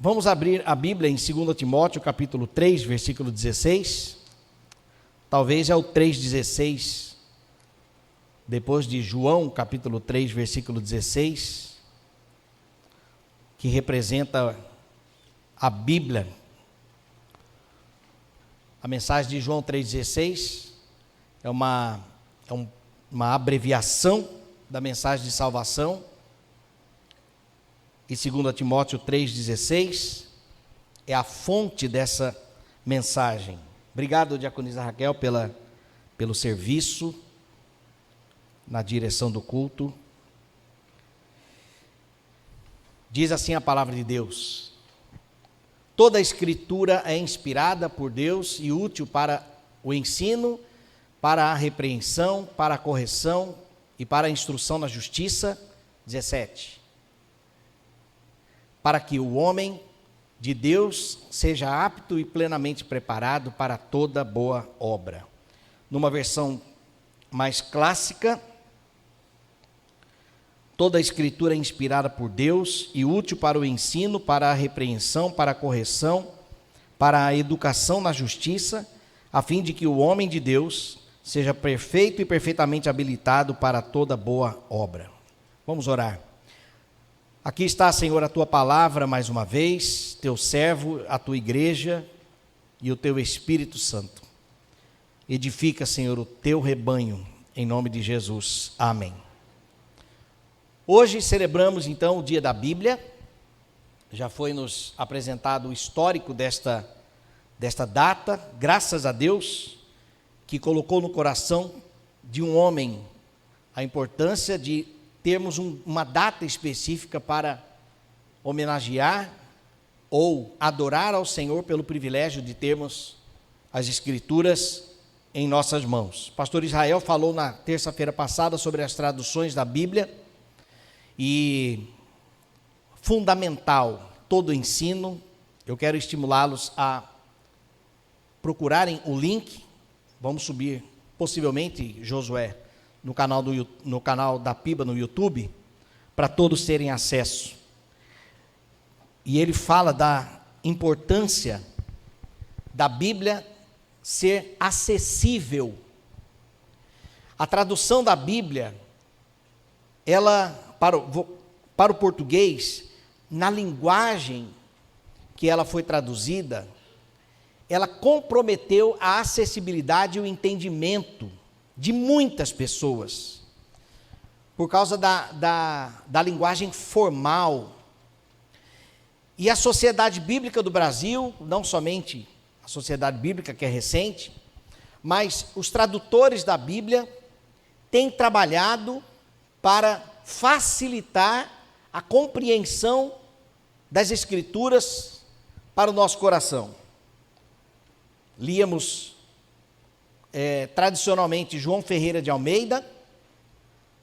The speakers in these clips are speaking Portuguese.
Vamos abrir a Bíblia em 2 Timóteo, capítulo 3, versículo 16. Talvez é o 3,16, depois de João, capítulo 3, versículo 16, que representa a Bíblia. A mensagem de João 3,16 é uma abreviação da mensagem de salvação. E 2 Timóteo 3,16 é a fonte dessa mensagem. Obrigado, diaconisa Raquel, pelo serviço na direção do culto. Diz assim a palavra de Deus: toda a escritura é inspirada por Deus e útil para o ensino, para a repreensão, para a correção e para a instrução na justiça. 17. Para que o homem de Deus seja apto e plenamente preparado para toda boa obra. Numa versão mais clássica, toda a escritura é inspirada por Deus e útil para o ensino, para a repreensão, para a correção, para a educação na justiça, a fim de que o homem de Deus seja perfeito e perfeitamente habilitado para toda boa obra. Vamos orar. Aqui está, Senhor, a tua palavra mais uma vez, teu servo, a tua igreja e o teu Espírito Santo. Edifica, Senhor, o teu rebanho, em nome de Jesus. Amém. Hoje celebramos, então, o dia da Bíblia. Já foi nos apresentado o histórico desta data, graças a Deus, que colocou no coração de um homem a importância de termos uma data específica para homenagear ou adorar ao Senhor pelo privilégio de termos as Escrituras em nossas mãos. Pastor Israel falou na terça-feira passada sobre as traduções da Bíblia e fundamental todo o ensino. Eu quero estimulá-los a procurarem o link. Vamos subir, possivelmente, Josué, no canal da PIBA no YouTube, para todos terem acesso. E ele fala da importância da Bíblia ser acessível. A tradução da Bíblia, ela, para o português, na linguagem que ela foi traduzida, ela comprometeu a acessibilidade e o entendimento de muitas pessoas, por causa da linguagem formal. E a Sociedade Bíblica do Brasil, não somente a Sociedade Bíblica, que é recente, mas os tradutores da Bíblia têm trabalhado para facilitar a compreensão das Escrituras para o nosso coração. Líamos tradicionalmente João Ferreira de Almeida,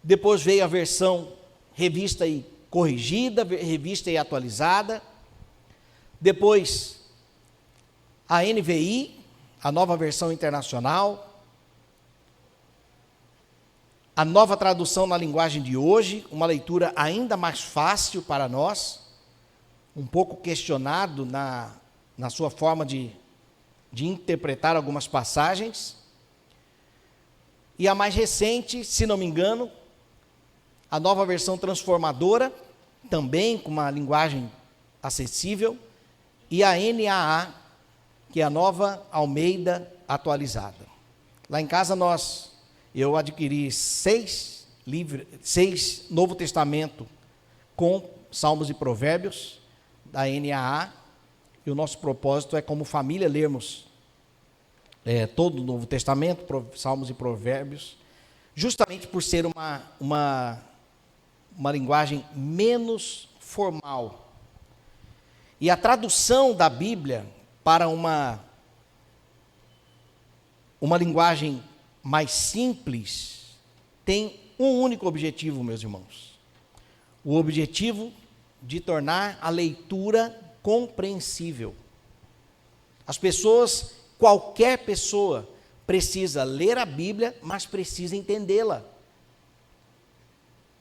depois veio a versão revista e corrigida, revista e atualizada, depois a NVI, a nova versão internacional, a nova tradução na linguagem de hoje, uma leitura ainda mais fácil para nós, um pouco questionado na sua forma de interpretar algumas passagens. E a mais recente, se não me engano, a nova versão transformadora, também com uma linguagem acessível, e a NAA, que é a nova Almeida atualizada. Lá em casa eu adquiri 6 Novo Testamento com Salmos e Provérbios, da NAA, e o nosso propósito é, como família, lermos todo o Novo Testamento, Salmos e Provérbios, justamente por ser uma linguagem menos formal. E a tradução da Bíblia para uma linguagem mais simples tem um único objetivo, meus irmãos: o objetivo de tornar a leitura compreensível. Qualquer pessoa precisa ler a Bíblia, mas precisa entendê-la,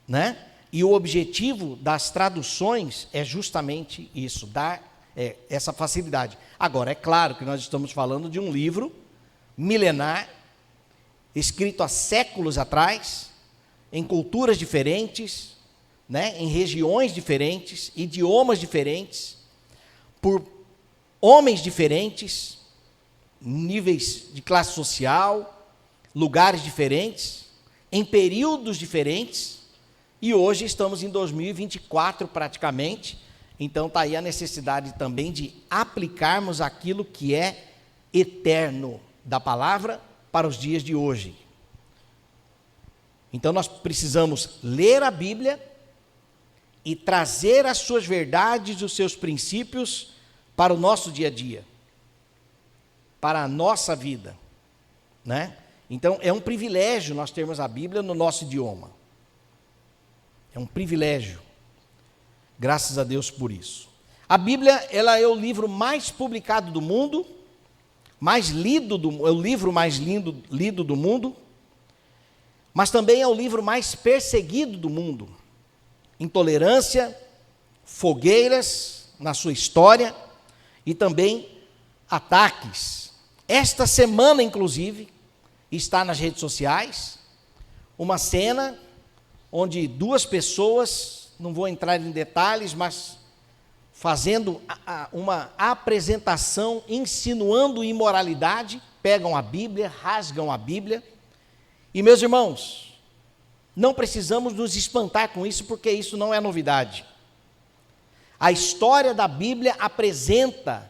né? E o objetivo das traduções é justamente isso, dar essa facilidade. Agora, é claro que nós estamos falando de um livro milenar, escrito há séculos atrás, em culturas diferentes, né, em regiões diferentes, idiomas diferentes, por homens diferentes, níveis de classe social, lugares diferentes, em períodos diferentes, e hoje estamos em 2024 praticamente, então está aí a necessidade também de aplicarmos aquilo que é eterno da palavra para os dias de hoje. Então nós precisamos ler a Bíblia e trazer as suas verdades, os seus princípios para o nosso dia a dia, para a nossa vida, né? Então é um privilégio nós termos a Bíblia no nosso idioma. É um privilégio. Graças a Deus por isso. A Bíblia, ela é o livro mais publicado do mundo, é o livro mais lido do mundo, mas também é o livro mais perseguido do mundo. Intolerância, fogueiras na sua história e também ataques. Esta semana, inclusive, está nas redes sociais uma cena onde duas pessoas, não vou entrar em detalhes, mas fazendo uma apresentação, insinuando imoralidade, pegam a Bíblia, rasgam a Bíblia. E, meus irmãos, não precisamos nos espantar com isso, porque isso não é novidade. A história da Bíblia apresenta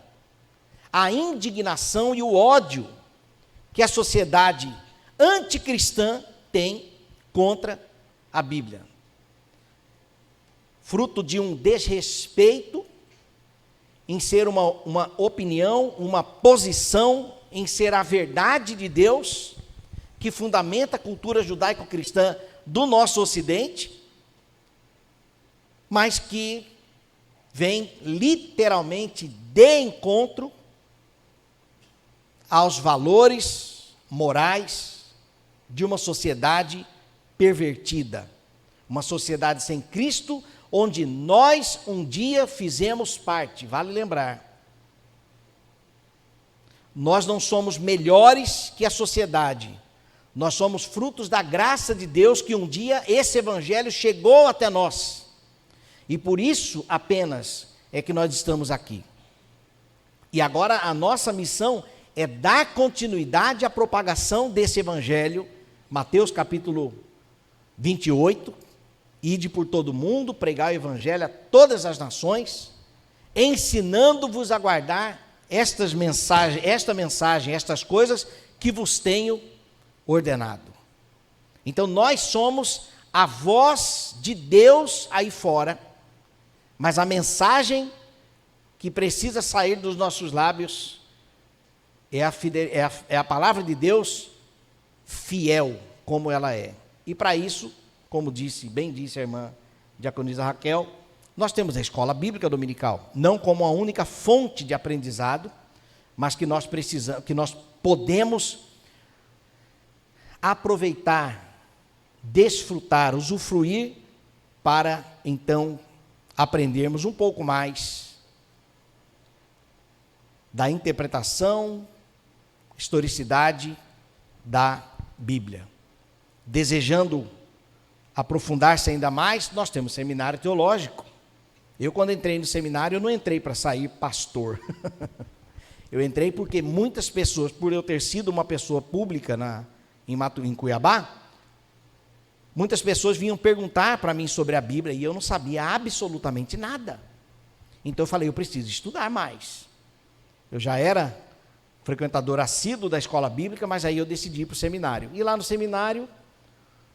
a indignação e o ódio que a sociedade anticristã tem contra a Bíblia. Fruto de um desrespeito em ser uma opinião, uma posição, em ser a verdade de Deus, que fundamenta a cultura judaico-cristã do nosso Ocidente, mas que vem literalmente de encontro aos valores morais de uma sociedade pervertida, uma sociedade sem Cristo, onde nós um dia fizemos parte. Vale lembrar, nós não somos melhores que a sociedade, nós somos frutos da graça de Deus, que um dia esse evangelho chegou até nós, e por isso apenas é que nós estamos aqui. E agora a nossa missão é dar continuidade à propagação desse evangelho. Mateus capítulo 28, ide por todo mundo, pregai o evangelho a todas as nações, ensinando-vos a guardar esta mensagem, estas coisas que vos tenho ordenado. Então nós somos a voz de Deus aí fora, mas a mensagem que precisa sair dos nossos lábios é a palavra de Deus fiel, como ela é. E para isso, como bem disse a irmã diaconisa Raquel, nós temos a escola bíblica dominical, não como a única fonte de aprendizado, mas que nós podemos aproveitar, desfrutar, usufruir, para então aprendermos um pouco mais da interpretação, historicidade da Bíblia. Desejando aprofundar-se ainda mais, nós temos seminário teológico. Eu, quando entrei no seminário, eu não entrei para sair pastor. Eu entrei porque muitas pessoas, por eu ter sido uma pessoa pública em Cuiabá, muitas pessoas vinham perguntar para mim sobre a Bíblia e eu não sabia absolutamente nada. Então eu falei, eu preciso estudar mais. Eu já era frequentador assíduo da escola bíblica, mas aí eu decidi ir para o seminário. E lá no seminário,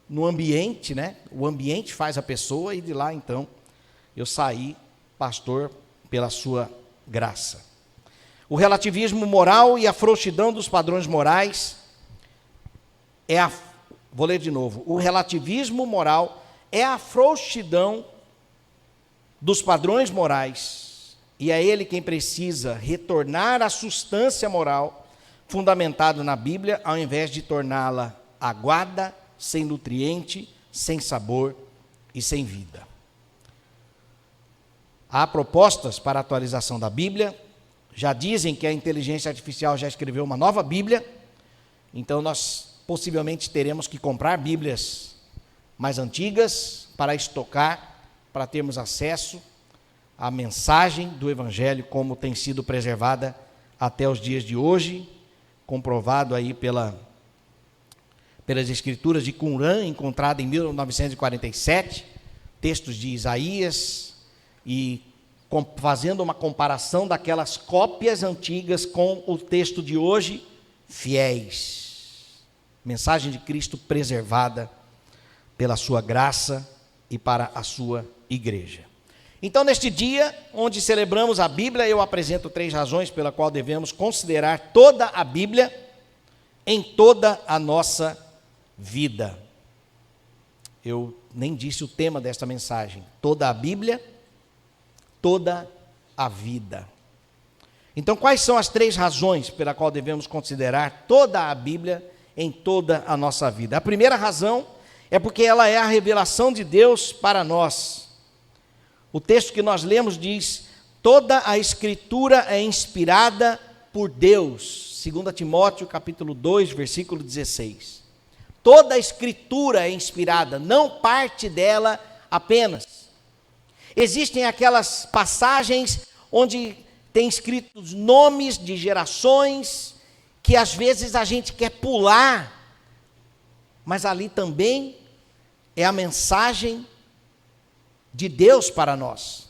no ambiente, né? O ambiente faz a pessoa, e de lá então eu saí pastor pela sua graça. O relativismo moral e a frouxidão dos padrões morais vou ler de novo. O relativismo moral é a frouxidão dos padrões morais, e é ele quem precisa retornar à substância moral fundamentada na Bíblia, ao invés de torná-la aguada, sem nutriente, sem sabor e sem vida. Há propostas para a atualização da Bíblia, já dizem que a inteligência artificial já escreveu uma nova Bíblia, então nós possivelmente teremos que comprar Bíblias mais antigas para estocar, para termos acesso à mensagem do Evangelho como tem sido preservada até os dias de hoje, comprovado aí pelas escrituras de Qumran, encontrada em 1947, textos de Isaías, e fazendo uma comparação daquelas cópias antigas com o texto de hoje, fiéis. Mensagem de Cristo preservada pela sua graça e para a sua igreja. Então, neste dia, onde celebramos a Bíblia, eu apresento 3 razões pela qual devemos considerar toda a Bíblia em toda a nossa vida. Eu nem disse o tema desta mensagem. Toda a Bíblia, toda a vida. Então, quais são as 3 razões pela qual devemos considerar toda a Bíblia em toda a nossa vida? A primeira razão é porque ela é a revelação de Deus para nós. O texto que nós lemos diz: toda a Escritura é inspirada por Deus. 2 Timóteo capítulo 2, versículo 16. Toda a Escritura é inspirada, não parte dela apenas. Existem aquelas passagens onde tem escritos nomes de gerações que às vezes a gente quer pular, mas ali também é a mensagem de Deus para nós.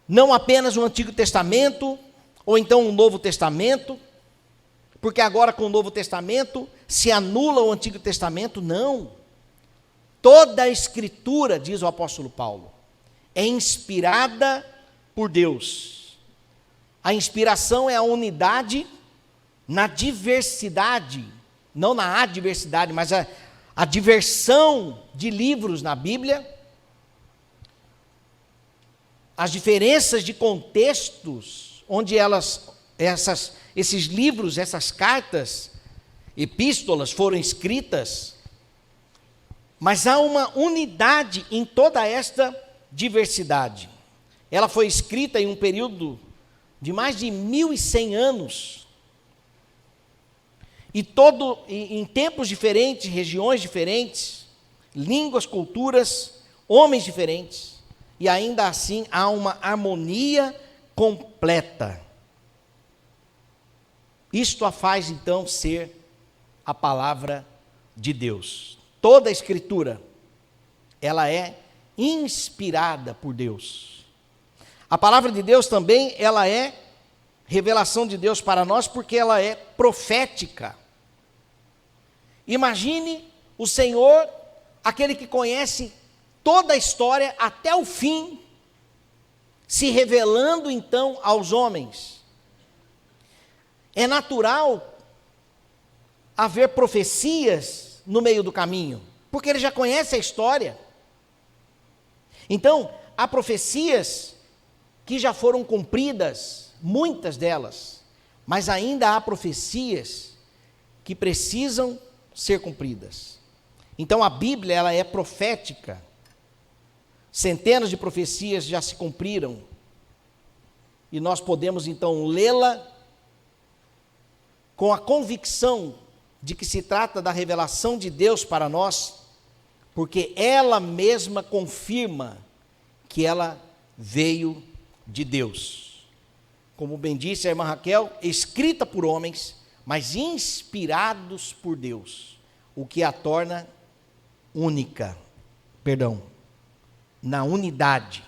Não apenas o Antigo Testamento, ou então o Novo Testamento, porque agora com o Novo Testamento se anula o Antigo Testamento, não. Toda a Escritura, diz o apóstolo Paulo, é inspirada por Deus. A inspiração é a unidade na diversidade, não na adversidade, mas a diversão de livros na Bíblia, as diferenças de contextos, onde esses livros, essas cartas, epístolas foram escritas, mas há uma unidade em toda esta diversidade. Ela foi escrita em um período de mais de 1.100 anos, e em tempos diferentes, regiões diferentes, línguas, culturas, homens diferentes, e ainda assim há uma harmonia completa. Isto a faz então ser a palavra de Deus. Toda a Escritura, ela é inspirada por Deus. A palavra de Deus também, ela é revelação de Deus para nós, porque ela é profética. Imagine o Senhor, aquele que conhece toda a história até o fim, se revelando então aos homens. É natural haver profecias no meio do caminho, porque ele já conhece a história. Então, há profecias que já foram cumpridas, muitas delas, mas ainda há profecias que precisam ser cumpridas. Então a Bíblia, ela é profética. Centenas de profecias já se cumpriram, e nós podemos então lê-la com a convicção de que se trata da revelação de Deus para nós, porque ela mesma confirma que ela veio de Deus. Como bem disse a irmã Raquel, escrita por homens, mas inspirados por Deus, o que a torna única, na unidade,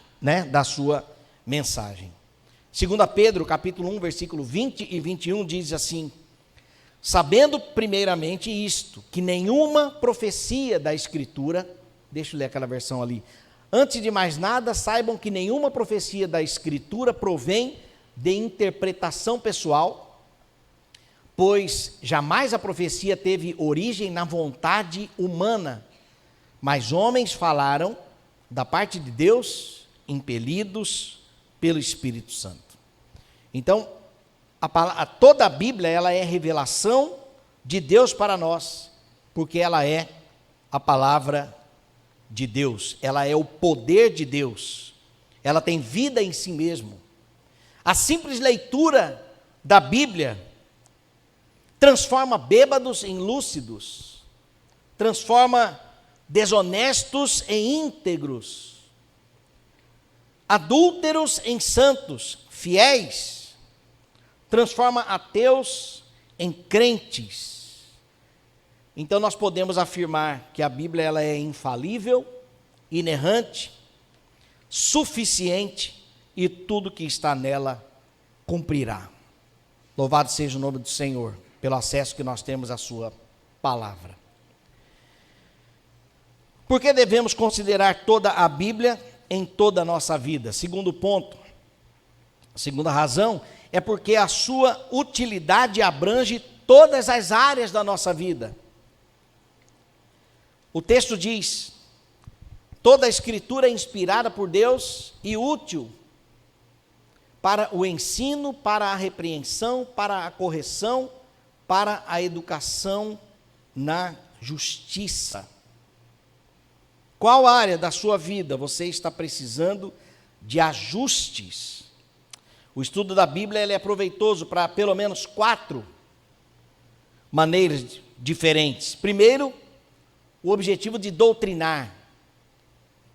da sua mensagem. 2 Pedro, capítulo 1, versículo 20 e 21, diz assim: sabendo primeiramente isto, que nenhuma profecia da Escritura, deixa eu ler aquela versão ali, antes de mais nada, saibam que nenhuma profecia da Escritura provém de interpretação pessoal, pois jamais a profecia teve origem na vontade humana, mas homens falaram da parte de Deus, impelidos pelo Espírito Santo. Então, toda a Bíblia, ela é revelação de Deus para nós, porque ela é a palavra de Deus, ela é o poder de Deus, ela tem vida em si mesmo. A simples leitura da Bíblia transforma bêbados em lúcidos, transforma desonestos em íntegros, adúlteros em santos, fiéis, transforma ateus em crentes. Então nós podemos afirmar que a Bíblia ela é infalível, inerrante, suficiente e tudo que está nela cumprirá. Louvado seja o nome do Senhor pelo acesso que nós temos à sua palavra. Por que devemos considerar toda a Bíblia em toda a nossa vida? Segundo ponto, a segunda razão é porque a sua utilidade abrange todas as áreas da nossa vida. O texto diz: toda a Escritura é inspirada por Deus e útil para o ensino, para a repreensão, para a correção, para a educação na justiça. Qual área da sua vida você está precisando de ajustes? O estudo da Bíblia ele é proveitoso para pelo menos 4 maneiras diferentes. Primeiro, o objetivo de doutrinar.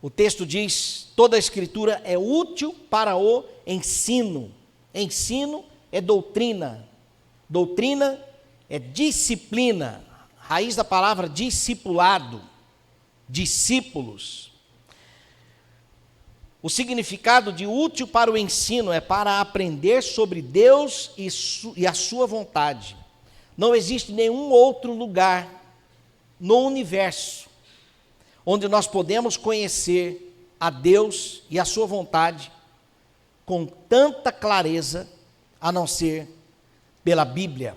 O texto diz: toda a Escritura é útil para o ensino. Ensino é doutrina. Doutrina é disciplina. Raiz da palavra discipulado, discípulos. O significado de útil para o ensino é para aprender sobre Deus e a sua vontade. Não existe nenhum outro lugar no universo onde nós podemos conhecer a Deus e a sua vontade com tanta clareza, a não ser pela Bíblia.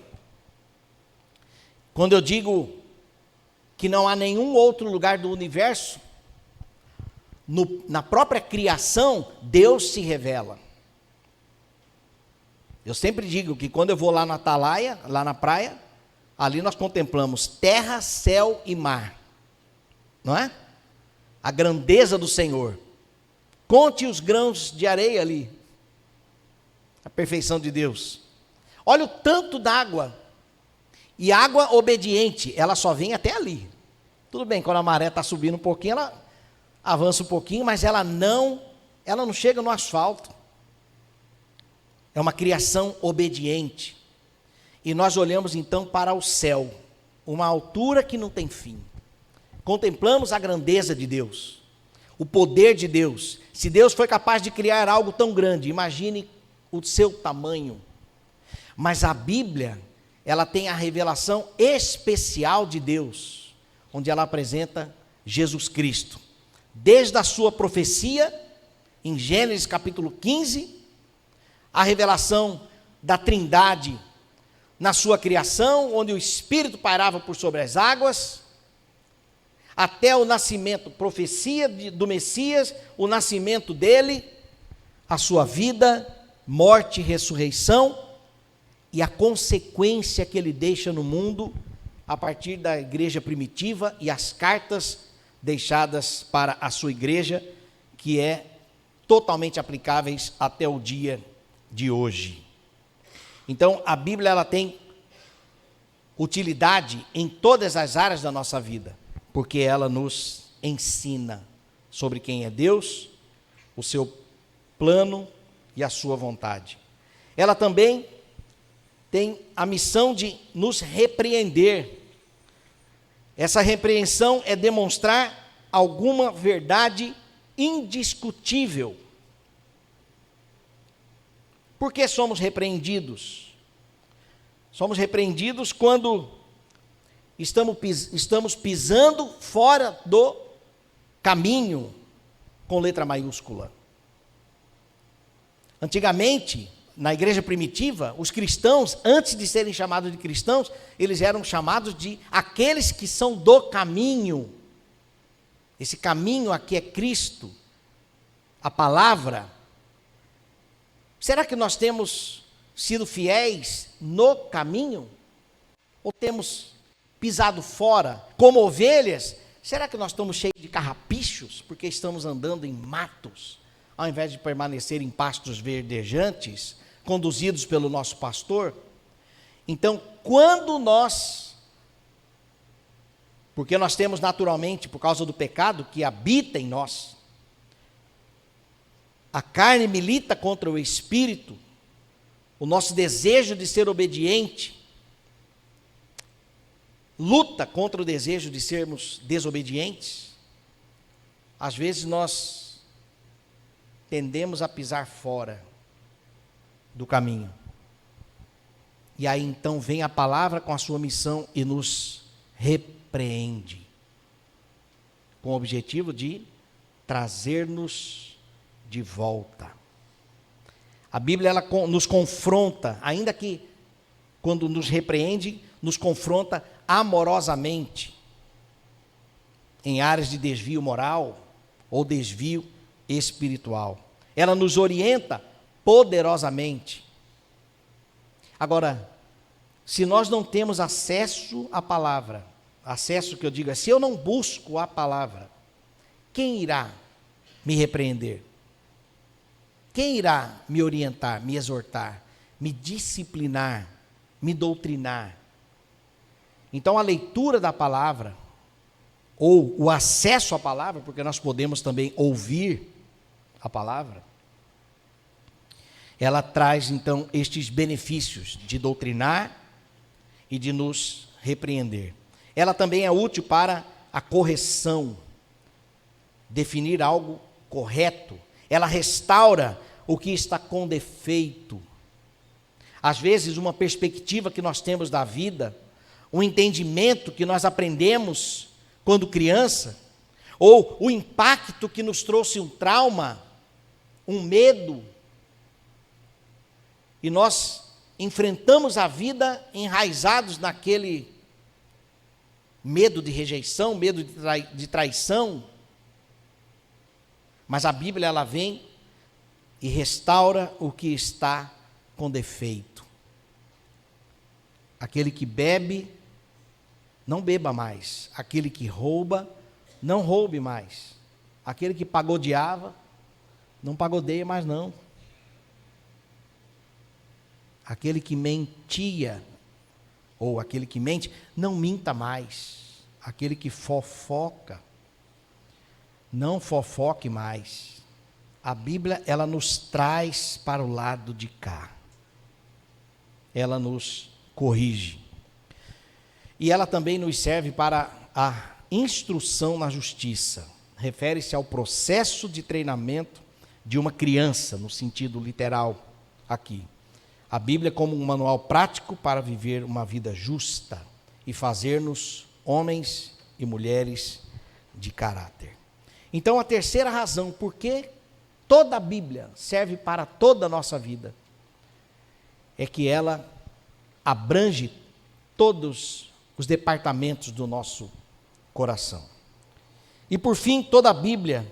Quando eu digo que não há nenhum outro lugar do universo, na própria criação, Deus se revela. Eu sempre digo que quando eu vou lá na Atalaia, lá na praia, ali nós contemplamos terra, céu e mar, não é? A grandeza do Senhor. Conte os grãos de areia ali, a perfeição de Deus. Olha o tanto d'água, e água obediente, ela só vem até ali. Tudo bem, quando a maré está subindo um pouquinho, ela avança um pouquinho, mas ela não chega no asfalto. É uma criação obediente. E nós olhamos então para o céu, uma altura que não tem fim. Contemplamos a grandeza de Deus, o poder de Deus. Se Deus foi capaz de criar algo tão grande, imagine o seu tamanho. Mas a Bíblia, ela tem a revelação especial de Deus, onde ela apresenta Jesus Cristo. Desde a sua profecia, em Gênesis capítulo 15, a revelação da Trindade na sua criação, onde o Espírito pairava por sobre as águas, até o nascimento, profecia do Messias, o nascimento dele, a sua vida, morte e ressurreição, e a consequência que ele deixa no mundo, a partir da igreja primitiva e as cartas deixadas para a sua igreja, que é totalmente aplicáveis até o dia de hoje. Então, a Bíblia ela tem utilidade em todas as áreas da nossa vida, porque ela nos ensina sobre quem é Deus, o seu plano e a sua vontade. Ela também tem a missão de nos repreender. Essa repreensão é demonstrar alguma verdade indiscutível. Por que somos repreendidos? Somos repreendidos quando estamos pisando fora do caminho, com letra maiúscula. Antigamente, na igreja primitiva, os cristãos, antes de serem chamados de cristãos, eles eram chamados de aqueles que são do caminho. Esse caminho aqui é Cristo, a palavra. Será que nós temos sido fiéis no caminho? Ou temos pisado fora, como ovelhas, Será que nós estamos cheios de carrapichos porque estamos andando em matos, ao invés de permanecer em pastos verdejantes, conduzidos pelo nosso pastor? Então, quando porque nós temos naturalmente, por causa do pecado que habita em nós, a carne milita contra o espírito, o nosso desejo de ser obediente luta contra o desejo de sermos desobedientes. Às vezes nós tendemos a pisar fora do caminho. E aí então vem a palavra com a sua missão e nos repreende, com o objetivo de trazer-nos de volta. A Bíblia ela nos confronta, ainda que quando nos repreende, nos confronta amorosamente em áreas de desvio moral ou desvio espiritual. Ela nos orienta poderosamente. Agora, se nós não temos acesso à palavra, acesso que eu digo é, se eu não busco a palavra, quem irá me repreender? Quem irá me orientar, me exortar, me disciplinar, me doutrinar? Então a leitura da palavra, ou o acesso à palavra, porque nós podemos também ouvir a palavra, ela traz então estes benefícios de doutrinar e de nos repreender. Ela também é útil para a correção, definir algo correto. Ela restaura o que está com defeito. Às vezes uma perspectiva que nós temos da vida, um entendimento que nós aprendemos quando criança, ou o impacto que nos trouxe um trauma, um medo, e nós enfrentamos a vida enraizados naquele medo de rejeição, medo de traição. Mas a Bíblia ela vem e restaura o que está com defeito. Aquele que bebe, não beba mais. Aquele que rouba, não roube mais. Aquele que pagodeava, não pagodeia mais não. Aquele que mentia, ou aquele que mente, não minta mais. Aquele que fofoca, não fofoque mais. A Bíblia, ela nos traz para o lado de cá. Ela nos corrige. E ela também nos serve para a instrução na justiça. Refere-se ao processo de treinamento de uma criança, no sentido literal aqui. A Bíblia como um manual prático para viver uma vida justa e fazer-nos homens e mulheres de caráter. Então, a terceira razão por que toda a Bíblia serve para toda a nossa vida é que ela abrange todos os departamentos do nosso coração. E por fim, toda a Bíblia,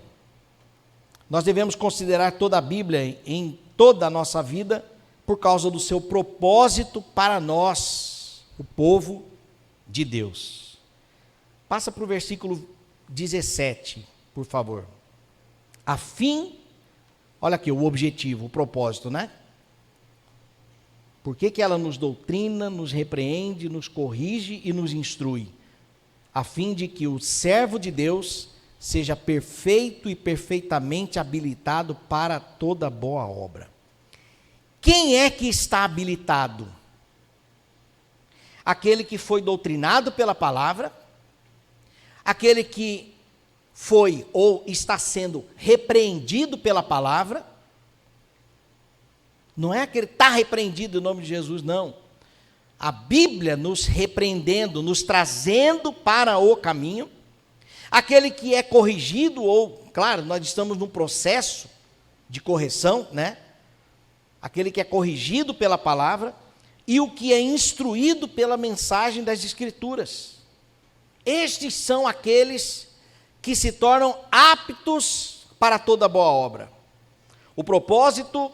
nós devemos considerar toda a Bíblia em toda a nossa vida por causa do seu propósito para nós, o povo de Deus. Passa para o versículo 17, por favor. A fim, olha aqui o objetivo, o propósito, né? Por que ela nos doutrina, nos repreende, nos corrige e nos instrui? A fim de que o servo de Deus seja perfeito e perfeitamente habilitado para toda boa obra. Quem é que está habilitado? Aquele que foi doutrinado pela palavra, aquele que foi ou está sendo repreendido pela palavra. Não é aquele que está repreendido em nome de Jesus, não. A Bíblia nos repreendendo, nos trazendo para o caminho. Aquele que é corrigido, ou, claro, nós estamos num processo de correção, né? Aquele que é corrigido pela palavra e o que é instruído pela mensagem das Escrituras. Estes são aqueles que se tornam aptos para toda boa obra. O propósito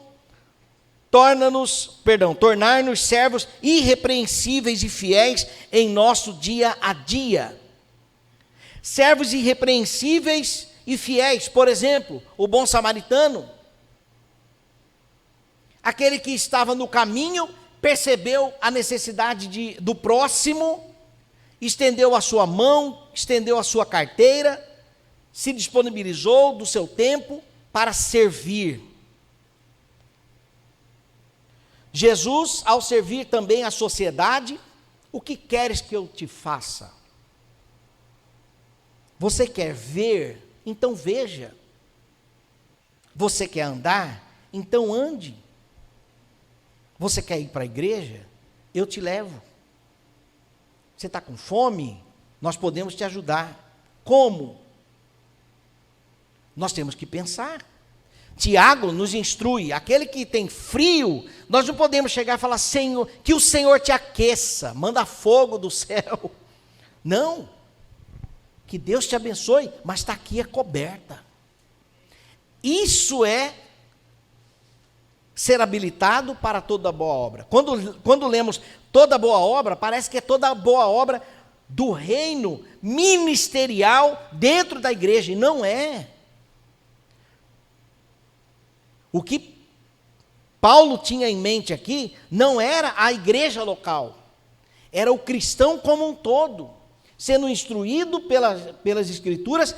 tornar-nos servos irrepreensíveis e fiéis em nosso dia a dia. servos irrepreensíveis e fiéis. Por exemplo, o bom samaritano, aquele que estava no caminho, percebeu a necessidade do próximo, estendeu a sua mão, estendeu a sua carteira, se disponibilizou do seu tempo para servir. Jesus, ao servir também a sociedade, o que queres que eu te faça? Você quer ver? Então veja. Você quer andar? Então ande. Você quer ir para a igreja? Eu te levo. Você está com fome? Nós podemos te ajudar. Como? Nós temos que pensar. Tiago nos instrui, aquele que tem frio, nós não podemos chegar e falar, Senhor, que o Senhor te aqueça, manda fogo do céu. Não. Que Deus te abençoe, mas está aqui a coberta. Isso é ser habilitado para toda boa obra. Quando lemos toda boa obra, parece que é toda boa obra do reino ministerial dentro da igreja, e não é. O que Paulo tinha em mente aqui não era a igreja local, era o cristão como um todo, sendo instruído pelas Escrituras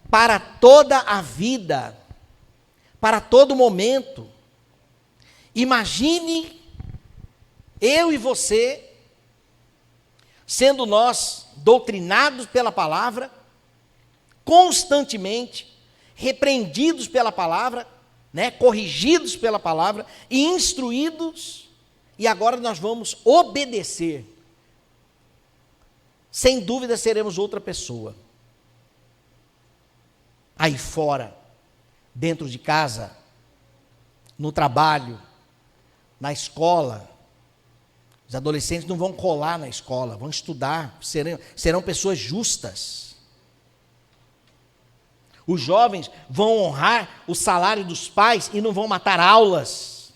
para toda a vida, para todo momento. Imagine eu e você, sendo nós doutrinados pela palavra, constantemente, repreendidos pela palavra, corrigidos pela palavra e instruídos, e agora nós vamos obedecer. Sem dúvida seremos outra pessoa. Aí fora, dentro de casa, no trabalho, na escola. Os adolescentes não vão colar na escola, vão estudar, serão pessoas justas. Os jovens vão honrar o salário dos pais e não vão matar aulas.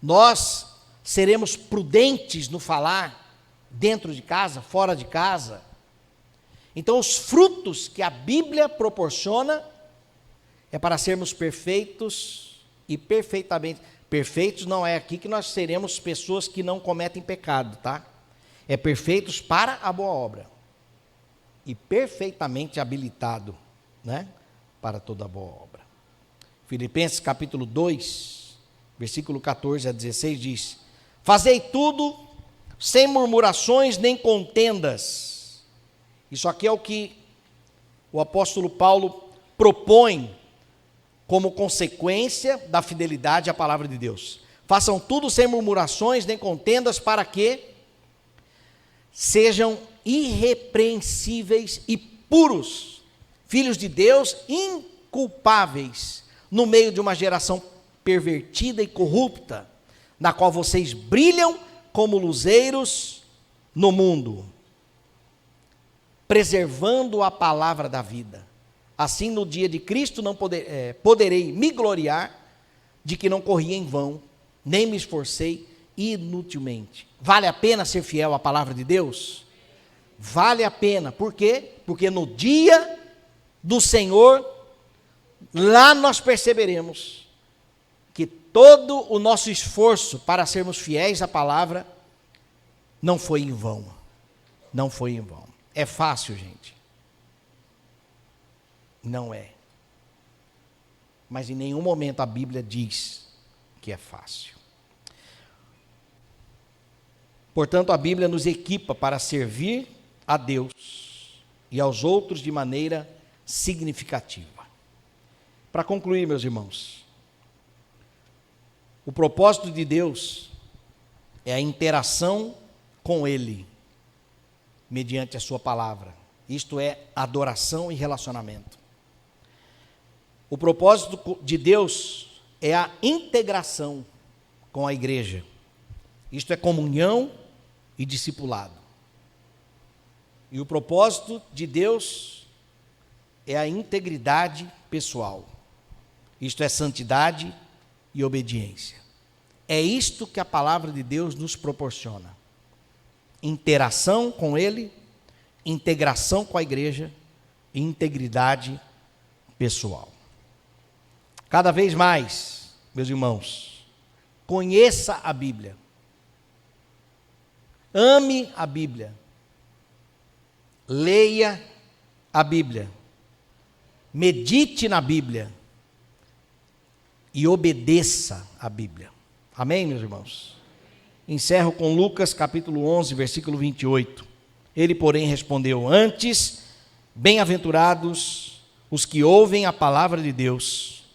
Nós seremos prudentes no falar, dentro de casa, fora de casa. Então, os frutos que a Bíblia proporciona é para sermos perfeitos e perfeitamente. Perfeitos não é aqui que nós seremos pessoas que não cometem pecado, tá? É perfeitos para a boa obra. E perfeitamente habilitado, para toda boa obra. Filipenses capítulo 2, versículo 14 a 16 diz: fazei tudo sem murmurações nem contendas. Isso aqui é o que o apóstolo Paulo propõe como consequência da fidelidade à palavra de Deus. Façam tudo sem murmurações nem contendas, para que sejam irrepreensíveis e puros, filhos de Deus, inculpáveis, no meio de uma geração pervertida e corrupta, na qual vocês brilham como luzeiros no mundo, preservando a palavra da vida. Assim, no dia de Cristo, poderei me gloriar de que não corri em vão, nem me esforcei inutilmente. Vale a pena ser fiel à palavra de Deus? Vale a pena. Por quê? Porque no dia do Senhor, lá nós perceberemos que todo o nosso esforço para sermos fiéis à palavra não foi em vão. Não foi em vão. É fácil, gente? Não é. Mas em nenhum momento a Bíblia diz que é fácil. Portanto, a Bíblia nos equipa para servir a Deus e aos outros de maneira significativa. Para concluir, meus irmãos, o propósito de Deus é a interação com Ele, mediante a sua palavra. Isto é adoração e relacionamento. O propósito de Deus é a integração com a igreja. Isto é comunhão e discipulado. E o propósito de Deus é a integridade pessoal. Isto é santidade e obediência. É isto que a palavra de Deus nos proporciona. interação com Ele, integração com a igreja e integridade pessoal. Cada vez mais, meus irmãos, conheça a Bíblia. Ame a Bíblia. Leia a Bíblia. Medite na Bíblia. E obedeça a Bíblia. Amém, meus irmãos? Encerro com Lucas capítulo 11, versículo 28. Ele, porém, respondeu: antes, bem-aventurados os que ouvem a palavra de Deus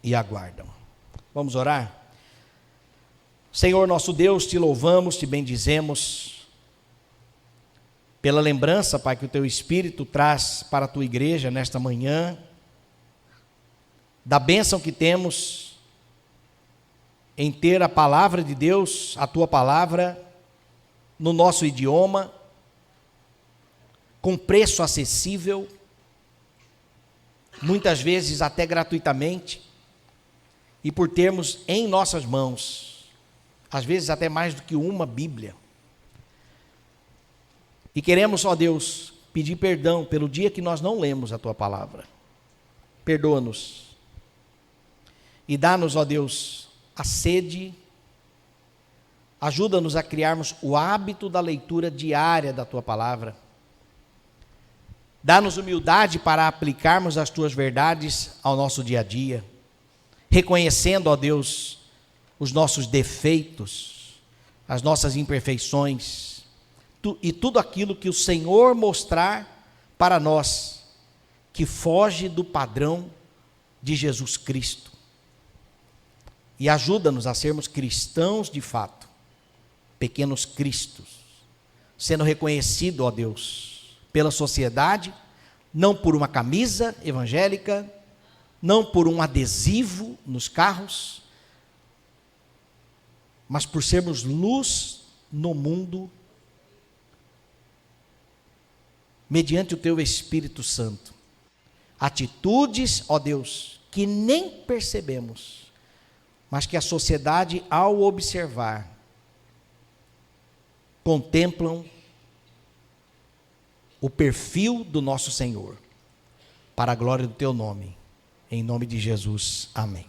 e aguardam. Vamos orar? Senhor nosso Deus, te louvamos, te bendizemos pela lembrança, Pai, que o teu Espírito traz para a tua igreja nesta manhã, da bênção que temos em ter a palavra de Deus, a tua palavra, no nosso idioma, com preço acessível, muitas vezes até gratuitamente, e por termos em nossas mãos, às vezes até mais do que uma Bíblia. E queremos, ó Deus, pedir perdão pelo dia que nós não lemos a tua palavra. Perdoa-nos. E dá-nos, ó Deus, a sede. Ajuda-nos a criarmos o hábito da leitura diária da tua palavra. Dá-nos humildade para aplicarmos as tuas verdades ao nosso dia a dia, reconhecendo, ó Deus, os nossos defeitos, as nossas imperfeições, e tudo aquilo que o Senhor mostrar para nós, que foge do padrão de Jesus Cristo. E ajuda-nos a sermos cristãos de fato, pequenos cristos, sendo reconhecido, ó Deus, pela sociedade, não por uma camisa evangélica, não por um adesivo nos carros, mas por sermos luz no mundo, mediante o teu Espírito Santo. Atitudes, ó Deus, que nem percebemos, mas que a sociedade, ao observar, contemplam o perfil do nosso Senhor, para a glória do teu nome. Em nome de Jesus, amém.